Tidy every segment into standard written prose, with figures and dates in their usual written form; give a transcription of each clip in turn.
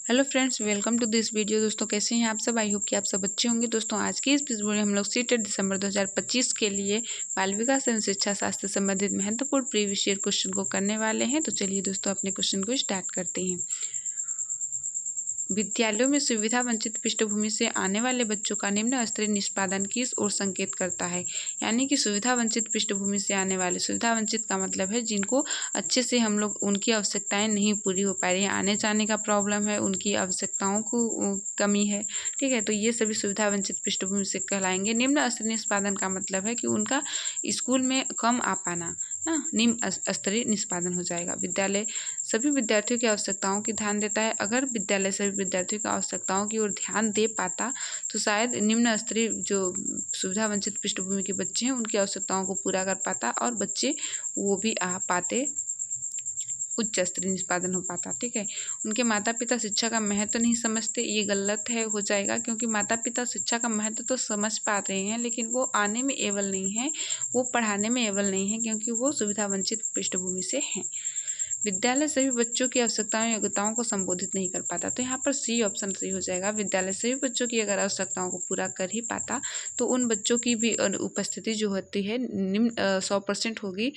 Hello friends, welcome to this video. दोस्तों कैसे हैं आप सब? आई होप कि आप सब अच्छे होंगे। दोस्तों आज की इस वीडियो में हम लोग सीटेट दिसंबर 2025 के लिए बाल विकास एवं शिक्षा शास्त्र से संबंधित महत्वपूर्ण प्रीवियस ईयर क्वेश्चन को करने वाले हैं। तो चलिए दोस्तों अपने क्वेश्चन को स्टार्ट करते हैं। विद्यालयों में सुविधा वंचित पृष्ठभूमि से आने वाले बच्चों का निम्न स्तरीय निष्पादन किस ओर संकेत करता है? यानी कि सुविधा वंचित पृष्ठभूमि से आने वाले, सुविधा वंचित का मतलब है जिनको अच्छे से हम लोग उनकी आवश्यकताएं नहीं पूरी हो पा रही हैं, आने जाने का प्रॉब्लम है, उनकी आवश्यकताओं को कमी है। ठीक है, तो ये सभी सुविधा वंचित पृष्ठभूमि से कहलाएंगे। निम्न स्तरीय निष्पादन का मतलब है कि उनका स्कूल में कम आ पाना ना निम्न स्तरीय निष्पादन हो जाएगा। विद्यालय सभी विद्यार्थियों की आवश्यकताओं की ध्यान देता है। अगर विद्यालय सभी विद्यार्थियों की आवश्यकताओं की ओर ध्यान दे पाता तो शायद निम्न स्तरीय जो सुविधा वंचित पृष्ठभूमि के बच्चे हैं उनकी आवश्यकताओं को पूरा कर पाता और बच्चे वो भी आ पाते, उच्च स्तरीय निष्पादन हो पाता। ठीक है, उनके माता पिता शिक्षा का महत्व नहीं समझते, ये गलत है हो जाएगा, क्योंकि माता पिता शिक्षा का महत्व तो समझ पा रहे हैं लेकिन वो आने में एबल नहीं है, वो पढ़ाने में एबल नहीं है, क्योंकि वो सुविधा वंचित पृष्ठभूमि से हैं। विद्यालय सभी बच्चों की आवश्यकताओं योग्यताओं को संबोधित नहीं कर पाता, तो यहाँ पर सी ऑप्शन सही हो जाएगा। विद्यालय सभी बच्चों की अगर आवश्यकताओं को पूरा कर ही पाता तो उन बच्चों की भी उपस्थिति जो होती है निम्न 100% होगी,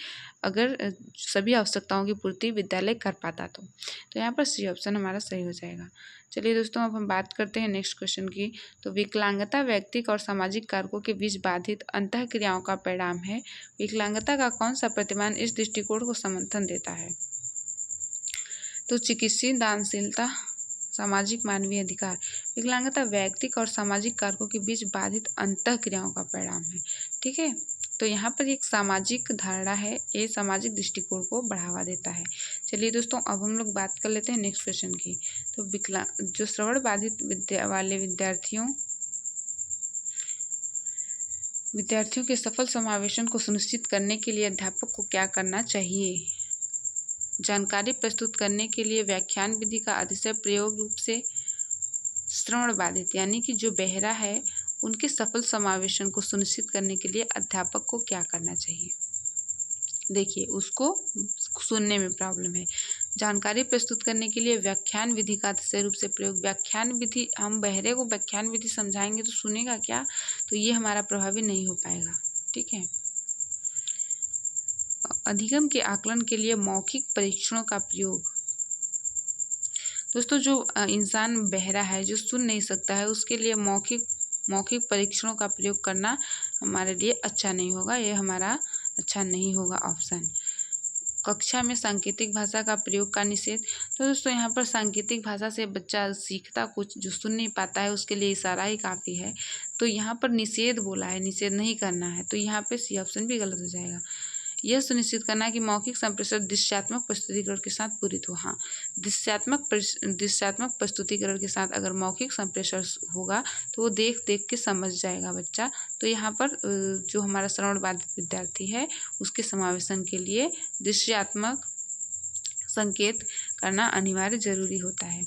अगर सभी आवश्यकताओं की पूर्ति विद्यालय कर पाता तो यहाँ पर सी ऑप्शन हमारा सही हो जाएगा। चलिए दोस्तों अब हम बात करते हैं नेक्स्ट क्वेश्चन की। तो विकलांगता व्यक्तिक और सामाजिक कारकों के बीच बाधित अंतःक्रियाओं का परिणाम है। विकलांगता का कौन सा प्रतिमान इस दृष्टिकोण को समर्थन देता है? तो चिकित्सीय दानशीलता, सामाजिक मानवीय अधिकार। विकलांगता व्यक्तिक और सामाजिक कारकों के बीच बाधित अंतःक्रियाओं का परिणाम है। ठीक है, तो यहाँ पर एक सामाजिक धारणा है, ये सामाजिक दृष्टिकोण को बढ़ावा देता है। चलिए दोस्तों अब हम लोग बात कर लेते हैं नेक्स्ट क्वेश्चन की। तो जो श्रवण बाधित वाले विद्यार्थियों के सफल समावेशन को सुनिश्चित करने के लिए अध्यापक को क्या करना चाहिए? जानकारी प्रस्तुत करने के लिए व्याख्यान विधि का अतिशय प्रयोग रूप से श्रवण बाधित यानी कि जो बहरा है उनके सफल समावेशन को सुनिश्चित करने के लिए अध्यापक को क्या करना चाहिए? देखिए, उसको सुनने में प्रॉब्लम है। जानकारी प्रस्तुत करने के लिए व्याख्यान विधि का अतिशय रूप से प्रयोग। व्याख्यान विधि, हम बहरे को व्याख्यान विधि समझाएंगे तो सुनेगा क्या? तो ये हमारा प्रभावी नहीं हो पाएगा। ठीक है, अधिगम के आकलन के लिए मौखिक परीक्षणों का प्रयोग। दोस्तों जो इंसान बहरा है, जो सुन नहीं सकता है, उसके लिए मौखिक परीक्षणों का प्रयोग करना हमारे लिए अच्छा नहीं होगा, ये हमारा अच्छा नहीं होगा ऑप्शन। कक्षा में सांकेतिक भाषा का प्रयोग का निषेध। तो दोस्तों यहाँ पर सांकेतिक भाषा से बच्चा सीखता कुछ, जो सुन नहीं पाता है उसके लिए इशारा ही काफ़ी है। तो यहाँ पर निषेध बोला है, निषेध नहीं करना है, तो यहाँ पे सी ऑप्शन भी गलत हो जाएगा। यह सुनिश्चित करना कि मौखिक संप्रेषण दृश्यात्मक प्रस्तुतिकरण के साथ पूरित हो। हाँ, दृश्यात्मक प्रस्तुतिकरण के साथ अगर मौखिक संप्रेषण होगा तो वो देख देख के समझ जाएगा बच्चा। तो यहाँ पर जो हमारा श्रवण बाधित विद्यार्थी है उसके समावेशन के लिए दृश्यात्मक संकेत करना अनिवार्य जरूरी होता है।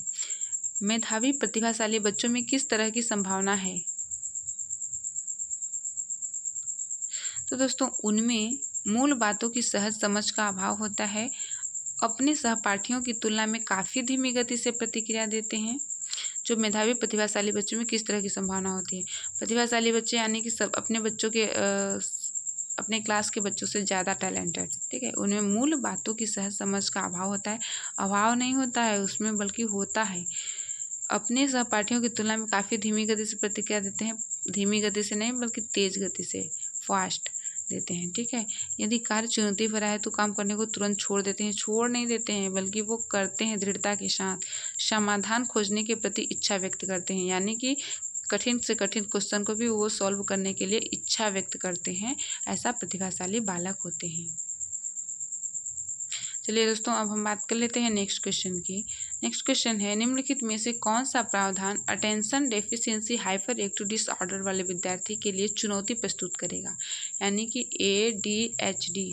मेधावी प्रतिभाशाली बच्चों में किस तरह की संभावना है? तो दोस्तों उनमें मूल बातों की सहज समझ का अभाव होता है, अपने सहपाठियों की तुलना में काफ़ी धीमी गति से प्रतिक्रिया देते हैं। जो मेधावी प्रतिभाशाली बच्चों में किस तरह की संभावना होती है? प्रतिभाशाली बच्चे यानी कि सब अपने बच्चों के अपने क्लास के बच्चों से ज़्यादा टैलेंटेड। ठीक है, उनमें मूल बातों की सहज समझ का अभाव होता है। अभाव नहीं होता है उसमें, बल्कि होता है। अपने सहपाठियों की तुलना में काफ़ी धीमी गति से प्रतिक्रिया देते हैं। धीमी गति से नहीं बल्कि तेज गति से, फास्ट देते हैं। ठीक है, यदि कार्य चुनौती भरा है तो काम करने को तुरंत छोड़ देते हैं, छोड़ नहीं देते हैं बल्कि वो करते हैं दृढ़ता के साथ। समाधान खोजने के प्रति इच्छा व्यक्त करते हैं, यानी कि कठिन से कठिन क्वेश्चन को भी वो सॉल्व करने के लिए इच्छा व्यक्त करते हैं। ऐसा प्रतिभाशाली बालक होते हैं। चलिए दोस्तों अब हम बात कर लेते हैं नेक्स्ट क्वेश्चन की। नेक्स्ट क्वेश्चन है, निम्नलिखित में से कौन सा प्रावधान attention deficiency hyper active disorder वाले विद्यार्थी के लिए चुनौती प्रस्तुत करेगा? यानी कि ADHD।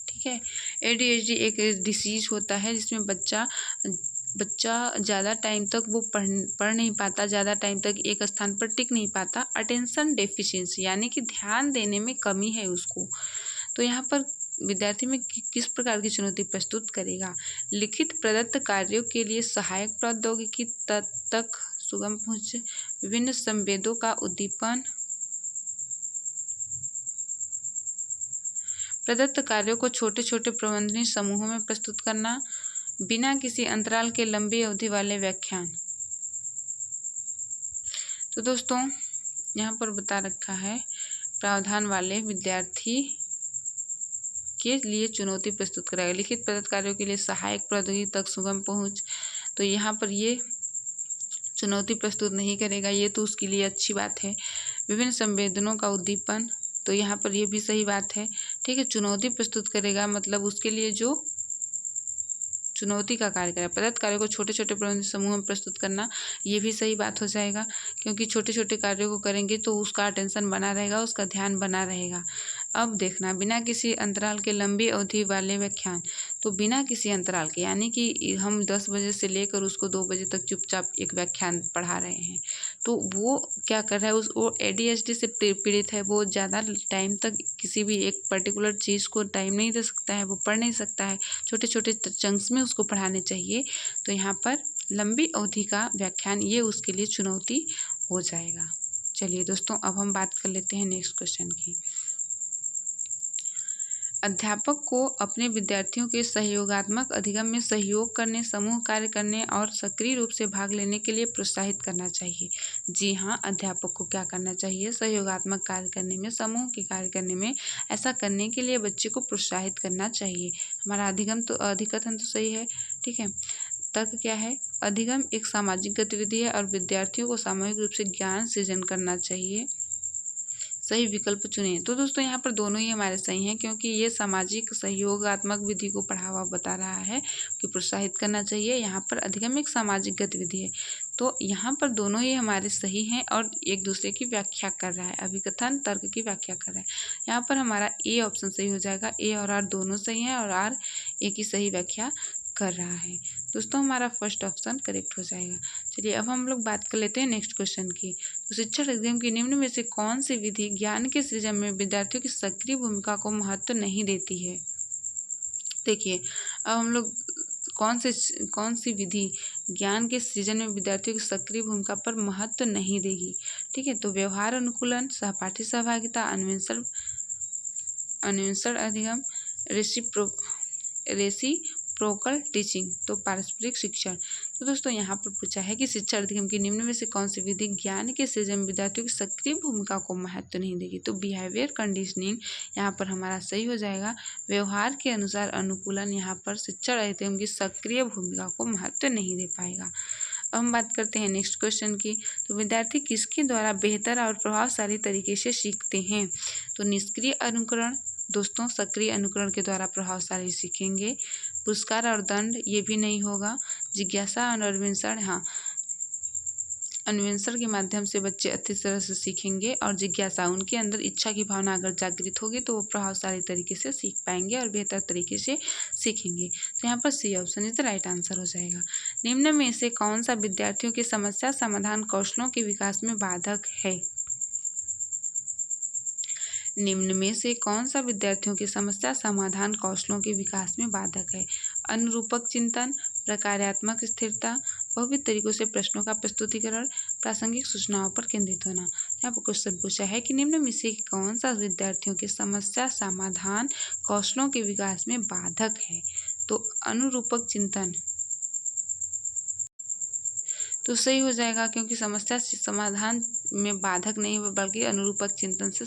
ठीक है, ADHD एक डिसीज होता है जिसमें बच्चा ज़्यादा टाइम तक वो पढ़ नहीं पाता, ज़्यादा टाइम तक एक स्थान पर टिक नहीं पाता। अटेंशन डेफिशिएंसी यानी कि ध्यान देने में कमी है उसको। तो यहाँ पर विद्यार्थी में किस प्रकार की चुनौती प्रस्तुत करेगा। लिखित प्रदत्त कार्यों के लिए सहायक प्रौद्योगिकी तक सुगम पहुँच, विभिन्न संवेदों का उद्दीपन, प्रदत्त कार्यों को छोटे छोटे प्रबंधनीय समूहों में प्रस्तुत करना, बिना किसी अंतराल के लंबी अवधि वाले व्याख्यान। तो दोस्तों यहाँ पर बता रखा है प्रावधान वाले विद्यार्थी के लिए चुनौती प्रस्तुत कराएगा। लिखित प्रदत्त कार्यों के लिए सहायक प्रौद्योगिकी तक सुगम पहुंच, तो यहाँ पर ये चुनौती प्रस्तुत नहीं करेगा, ये तो उसके लिए अच्छी बात है। विभिन्न संवेदनों का उद्दीपन, तो यहाँ पर ये भी सही बात है। ठीक है, चुनौती प्रस्तुत करेगा मतलब उसके लिए जो चुनौती का कार्य करेगा। प्रदत्त कार्यों को छोटे छोटे प्रबंध समूह में प्रस्तुत करना, ये भी सही बात हो जाएगा, क्योंकि छोटे छोटे कार्यों को करेंगे तो उसका अटेंशन बना रहेगा, उसका ध्यान बना रहेगा। अब देखना, बिना किसी अंतराल के लंबी अवधि वाले व्याख्यान, तो बिना किसी अंतराल के, यानी कि हम 10 बजे से लेकर उसको 2 बजे तक चुपचाप एक व्याख्यान पढ़ा रहे हैं, तो वो क्या कर रहा है, वो ADHD से पीड़ित है, वो ज़्यादा टाइम तक किसी भी एक पर्टिकुलर चीज़ को टाइम नहीं दे सकता है, वो पढ़ नहीं सकता है, छोटे छोटे चंक्स में उसको पढ़ाने चाहिए। तो यहाँ पर लंबी अवधि का व्याख्यान ये उसके लिए चुनौती हो जाएगा। चलिए दोस्तों, अब हम बात कर लेते हैं नेक्स्ट क्वेश्चन की। अध्यापक को अपने विद्यार्थियों के सहयोगात्मक अधिगम में सहयोग करने, समूह कार्य करने और सक्रिय रूप से भाग लेने के लिए प्रोत्साहित करना चाहिए। जी हाँ, अध्यापक को क्या करना चाहिए, सहयोगात्मक कार्य करने में, समूह के कार्य करने में, ऐसा करने के लिए बच्चे को प्रोत्साहित करना चाहिए। हमारा अधिकथन तो सही है। ठीक है, तर्क क्या है, अधिगम एक सामाजिक गतिविधि है और विद्यार्थियों को सामूहिक रूप से ज्ञान सृजन करना चाहिए। सही विकल्प चुनें। तो दोस्तों यहाँ पर दोनों ही हमारे सही हैं, क्योंकि ये सामाजिक सहयोगात्मक विधि को बढ़ावा बता रहा है कि प्रोत्साहित करना चाहिए। यहाँ पर अधिगम एक सामाजिक गतिविधि है, तो यहाँ पर दोनों ही हमारे सही हैं और एक दूसरे की व्याख्या कर रहा है, अभिकथन तर्क की व्याख्या कर रहा है। यहाँ पर हमारा ए ऑप्शन सही हो जाएगा, ए और आर दोनों सही हैं और आर ए की सही व्याख्या कर रहा है। दोस्तों हमारा फर्स्ट ऑप्शन करेक्ट हो जाएगा। चलिए अब हम लोग बात कर लेते हैं नेक्स्ट क्वेश्चन की। तो शिक्षण अधिगम की निम्न में से कौन सी विधि ज्ञान के सृजन में विद्यार्थियों की सक्रिय भूमिका को महत्व नहीं देती है। देखिए अब हम लोग कौन सी विधि ज्ञान के सृजन में विद्यार्थियों की सक्रिय भूमिका पर महत्व नहीं देगी। ठीक है, तो व्यवहार अनुकूलन, सहपाठी सहभागिता, अन्वेषण अधिगम, रेसिप्रोकल टीचिंग, तो पारस्परिक शिक्षण। तो दोस्तों यहाँ पर पूछा है कि शिक्षण अधिगम की निम्न में से कौन सी विधि ज्ञान के सृजन में विद्यार्थियों की सक्रिय भूमिका को महत्व नहीं देगी। तो बिहेवियर कंडीशनिंग यहाँ पर हमारा सही हो जाएगा। व्यवहार के अनुसार अनुकूलन यहाँ पर शिक्षण अधिगम की सक्रिय भूमिका को महत्व नहीं दे पाएगा। अब हम बात करते हैं नेक्स्ट क्वेश्चन की। तो विद्यार्थी किसके द्वारा बेहतर और प्रभावशाली तरीके से सीखते हैं। तो निष्क्रिय अनुकरण, दोस्तों सक्रिय अनुकरण के द्वारा प्रभावशाली सीखेंगे। पुरस्कार और दंड, ये भी नहीं होगा। जिज्ञासा और अन्वेषण, हाँ अन्वेषण के माध्यम से बच्चे अच्छी तरह से सीखेंगे और जिज्ञासा, उनके अंदर इच्छा की भावना अगर जागृत होगी तो वो प्रभावशाली तरीके से सीख पाएंगे और बेहतर तरीके से सीखेंगे। तो यहाँ पर C option is the right answer हो जाएगा। निम्न में से कौन सा विद्यार्थियों के समस्या समाधान कौशलों के विकास में बाधक है। निम्न में से कौन सा विद्यार्थियों के समस्या समाधान कौशलों के विकास में बाधक है। अनुरूपक चिंतन, प्रकार्यात्मक स्थिरता, बहुविध तरीकों से प्रश्नों का प्रस्तुतिकरण, प्रासंगिक सूचनाओं पर केंद्रित होना। यहाँ पर क्वेश्चन पूछा है कि निम्न में से कौन सा विद्यार्थियों के समस्या समाधान कौशलों के विकास में बाधक है। तो अनुरूपक चिंतन तो सही हो जाएगा, क्योंकि समस्या समाधान में बाधक नहीं बल्कि अनुरूपक चिंतन से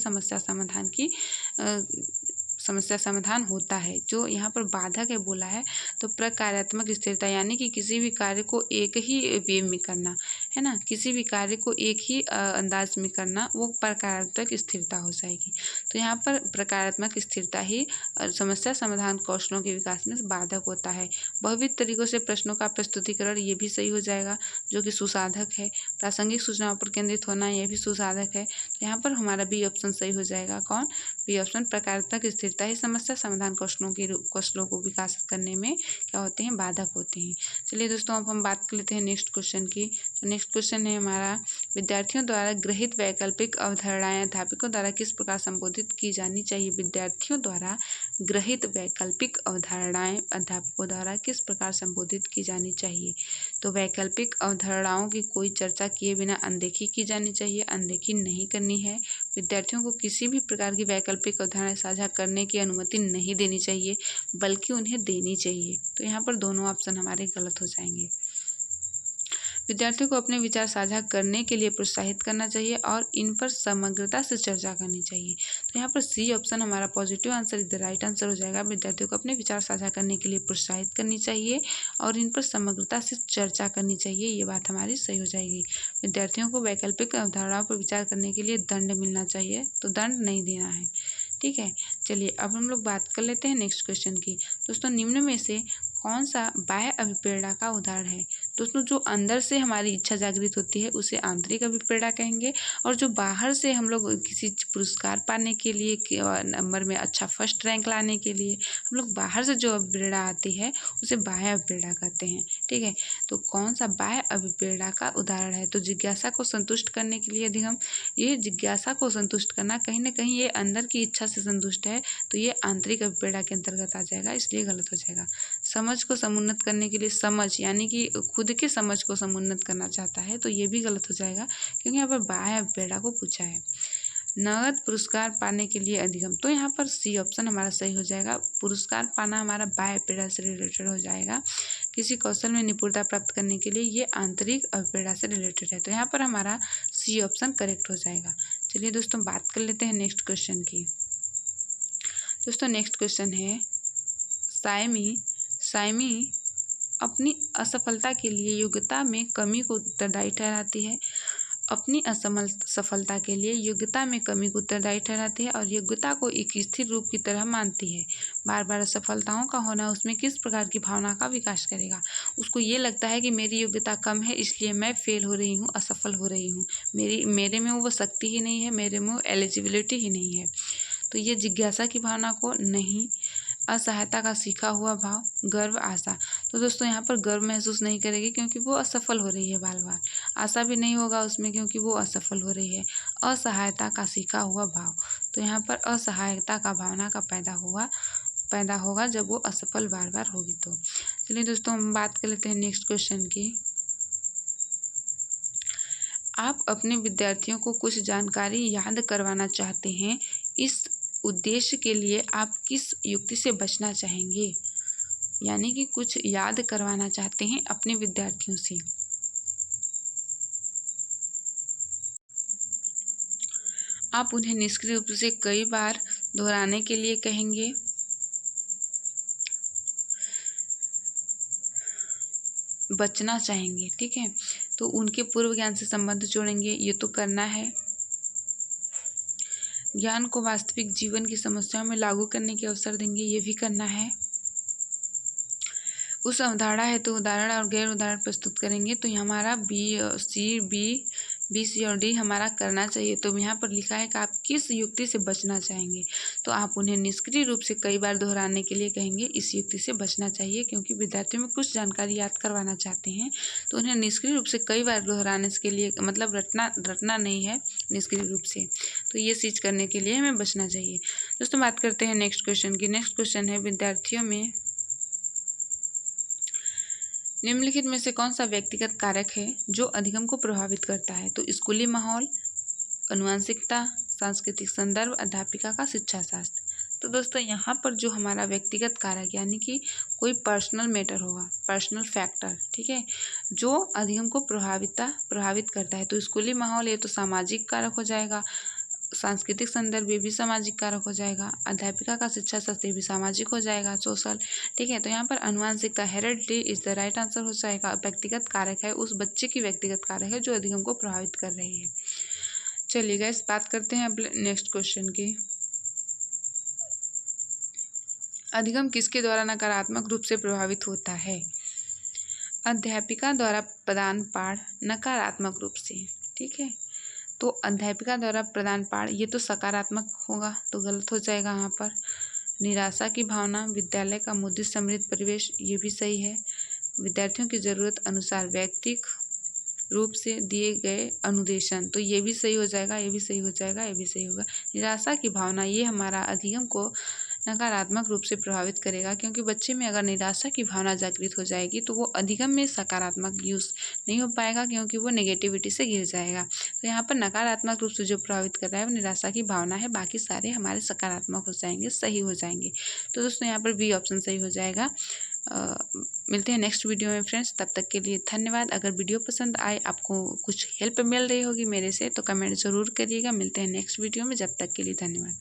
समस्या समाधान होता है। जो यहाँ पर बाधक है बोला है तो प्रकार्यात्मक स्थिरता, यानी कि किसी भी कार्य को एक ही वे में करना है ना, किसी भी कार्य को एक ही अंदाज में करना, वो प्रकारात्मक स्थिरता हो जाएगी। तो यहाँ पर प्रकारात्मक स्थिरता ही समस्या समाधान कौशलों के विकास में बाधक होता है। बहुविध तरीकों से प्रश्नों का प्रस्तुतिकरण, ये भी सही हो जाएगा, जो कि सुसाधक है। प्रासंगिक सूचनाओं पर केंद्रित होना, यह भी सुसाधक है। तो यहाँ पर हमारा बी ऑप्शन सही हो जाएगा। कौन, बी ऑप्शन, प्रकारात्मक स्थिरता ही समस्या समाधान कौशलों को विकास करने में क्या होते हैं, बाधक होते हैं। चलिए दोस्तों अब हम बात कर लेते हैं नेक्स्ट क्वेश्चन की। तो नेक्स्ट क्वेश्चन है हमारा विद्यार्थियों द्वारा गृहीत वैकल्पिक अवधारणाएं अध्यापकों द्वारा किस प्रकार संबोधित की जानी चाहिए? विद्यार्थियों द्वारा गृहीत वैकल्पिक अवधारणाएं अध्यापकों द्वारा किस प्रकार संबोधित की जानी चाहिए? तो वैकल्पिक अवधारणाओं की कोई चर्चा किए बिना अनदेखी की जानी चाहिए, अनदेखी नहीं करनी है। विद्यार्थियों को किसी भी प्रकार की वैकल्पिक अवधारणाएं साझा करने की अनुमति नहीं देनी चाहिए, बल्कि उन्हें देनी चाहिए। तो यहाँ पर दोनों ऑप्शन हमारे गलत हो जाएंगे। विद्यार्थियों को अपने विचार साझा करने के लिए प्रोत्साहित करना चाहिए और इन पर समग्रता से चर्चा करनी चाहिए। तो यहाँ पर सी ऑप्शन हमारा पॉजिटिव आंसर इधर राइट आंसर हो जाएगा। विद्यार्थियों को अपने विचार साझा करने के लिए प्रोत्साहित करनी चाहिए और इन पर समग्रता से चर्चा करनी चाहिए, ये बात हमारी सही हो जाएगी। विद्यार्थियों को वैकल्पिक अवधारणाओं पर विचार करने के लिए दंड मिलना चाहिए, तो दंड नहीं देना है। ठीक है, चलिए अब हम लोग बात कर लेते हैं नेक्स्ट क्वेश्चन की। दोस्तों, निम्न में से कौन सा बाह्य अभिप्रेरणा का उदाहरण है? दोस्तों, जो अंदर से हमारी इच्छा जागृत होती है उसे आंतरिक अभिप्रेरणा कहेंगे, और जो बाहर से हम लोग किसी पुरस्कार पाने के लिए, नंबर में अच्छा फर्स्ट रैंक लाने के लिए हम लोग बाहर से जो अभिप्रेरणा आती है उसे बाह्य अभिप्रेरणा कहते हैं। ठीक है, तो कौन सा बाह्य अभिप्रेरणा का उदाहरण है? तो जिज्ञासा को संतुष्ट करने के लिए, यदि हम ये जिज्ञासा को संतुष्ट करना कहीं ना कहीं ये अंदर की इच्छा से संतुष्ट है, तो ये आंतरिक अभिप्रेरणा के अंतर्गत आ जाएगा, इसलिए गलत हो जाएगा। समझ को समुन्नत करने के लिए, समझ यानी कि खुद के समझ को समुन्नत करना चाहता है, तो ये भी गलत हो जाएगा, क्योंकि यहाँ पर बाह्य अभिप्रेरणा को पूछा है। नगद पुरस्कार पाने के लिए अधिगम, तो यहाँ पर सी ऑप्शन हमारा सही हो जाएगा। पुरस्कार पाना हमारा बाह्य अभिप्रेरणा से रिलेटेड हो जाएगा। किसी कौशल में निपुणता प्राप्त करने के लिए ये आंतरिक अभिप्रेरणा से रिलेटेड है, तो यहाँ पर हमारा सी ऑप्शन करेक्ट हो जाएगा। चलिए दोस्तों, बात कर लेते हैं नेक्स्ट क्वेश्चन की। दोस्तों, नेक्स्ट क्वेश्चन है, साइमी अपनी असफलता के लिए योग्यता में कमी को उत्तरदायी ठहराती है। अपनी असफलता के लिए योग्यता में कमी को उत्तरदायी ठहराती है और योग्यता को एक स्थिर रूप की तरह मानती है। बार बार असफलताओं का होना उसमें किस प्रकार की भावना का विकास करेगा? उसको ये लगता है कि मेरी योग्यता कम है, इसलिए मैं फेल हो रही हूँ, असफल हो रही हूँ, मेरे में वो शक्ति ही नहीं है, मेरे में वो एलिजिबिलिटी ही नहीं है। तो ये जिज्ञासा की भावना को नहीं। असहायता का सीखा हुआ भाव, गर्व, आशा, तो दोस्तों यहाँ पर गर्व महसूस नहीं करेगी क्योंकि वो असफल हो रही है बार बार। आशा भी नहीं होगा उसमें क्योंकि वो असफल हो रही है। असहायता का सीखा हुआ भाव, तो यहाँ पर असहायता का भावना का पैदा होगा जब वो असफल बार बार होगी। तो चलिए दोस्तों, हम बात कर लेते हैं नेक्स्ट क्वेश्चन की। आप अपने विद्यार्थियों को कुछ जानकारी याद करवाना चाहते हैं, इस उद्देश्य के लिए आप किस युक्ति से बचना चाहेंगे? यानी कि कुछ याद करवाना चाहते हैं अपने विद्यार्थियों से। आप उन्हें निष्क्रिय रूप से कई बार दोहराने के लिए कहेंगे, बचना चाहेंगे। ठीक है, तो उनके पूर्व ज्ञान से संबंध जोड़ेंगे, ये तो करना है। ज्ञान को वास्तविक जीवन की समस्याओं में लागू करने के अवसर देंगे, ये भी करना है। उस अवधारणा है तो उदाहरण और गैर उदाहरण प्रस्तुत करेंगे, तो हमारा बी सी और डी हमारा करना चाहिए। तो यहाँ पर लिखा है कि आप किस युक्ति से बचना चाहेंगे, तो आप उन्हें निष्क्रिय रूप से कई बार दोहराने के लिए कहेंगे, इस युक्ति से बचना चाहिए, क्योंकि विद्यार्थियों में कुछ जानकारी याद करवाना चाहते हैं तो उन्हें निष्क्रिय रूप से कई बार दोहराने के लिए, मतलब रटना नहीं है निष्क्रिय रूप से, तो ये चीज़ करने के लिए हमें बचना चाहिए। दोस्तों, बात करते हैं नेक्स्ट क्वेश्चन की। नेक्स्ट क्वेश्चन है, विद्यार्थियों में निम्नलिखित में से कौन सा व्यक्तिगत कारक है जो अधिगम को प्रभावित करता है? तो स्कूली माहौल, आनुवंशिकता, सांस्कृतिक संदर्भ, अध्यापिका का शिक्षा शास्त्र। तो दोस्तों, यहाँ पर जो हमारा व्यक्तिगत कारक यानी कि कोई पर्सनल मैटर होगा, पर्सनल फैक्टर, ठीक है, जो अधिगम को प्रभावित करता है, तो स्कूली माहौल ये तो सामाजिक कारक हो जाएगा, सांस्कृतिक संदर्भ ये भी सामाजिक कारक हो जाएगा, अध्यापिका का शिक्षा शास्त्र ये भी सामाजिक हो जाएगा, सोशल। ठीक है, तो यहाँ पर आनुवंशिकता, heredity is the right answer हो जाएगा। व्यक्तिगत कारक है, उस बच्चे की व्यक्तिगत कारक है जो अधिगम को प्रभावित कर रही है। चलिए गाइस, बात करते हैं अब नेक्स्ट क्वेश्चन की। अधिगम किसके द्वारा नकारात्मक रूप से प्रभावित होता है? अध्यापिका द्वारा प्रदान पाठ नकारात्मक रूप से। ठीक है, तो अध्यापिका द्वारा प्रदान पाठ ये तो सकारात्मक होगा, तो गलत हो जाएगा यहाँ पर। निराशा की भावना, विद्यालय का मुद्रित समृद्ध परिवेश, ये भी सही है। विद्यार्थियों की ज़रूरत अनुसार वैयक्तिक रूप से दिए गए अनुदेशन। तो ये भी सही हो जाएगा, ये भी सही हो जाएगा, ये भी सही होगा। निराशा की भावना ये हमारा अधिगम को नकारात्मक रूप से प्रभावित करेगा, क्योंकि बच्चे में अगर निराशा की भावना जागृत हो जाएगी तो वो अधिगम में सकारात्मक यूज़ नहीं हो पाएगा, क्योंकि वो नेगेटिविटी से घिर जाएगा। तो यहाँ पर नकारात्मक रूप से जो प्रभावित कर रहा है वो निराशा की भावना है, बाकी सारे हमारे सकारात्मक हो जाएंगे, सही हो जाएंगे। तो दोस्तों यहाँ पर बी ऑप्शन सही हो जाएगा। मिलते हैं नेक्स्ट वीडियो में फ्रेंड्स, तब तक के लिए धन्यवाद। अगर वीडियो पसंद आए, आपको कुछ हेल्प मिल रही होगी मेरे से, तो कमेंट ज़रूर करिएगा। मिलते हैं नेक्स्ट वीडियो में, जब तक के लिए धन्यवाद।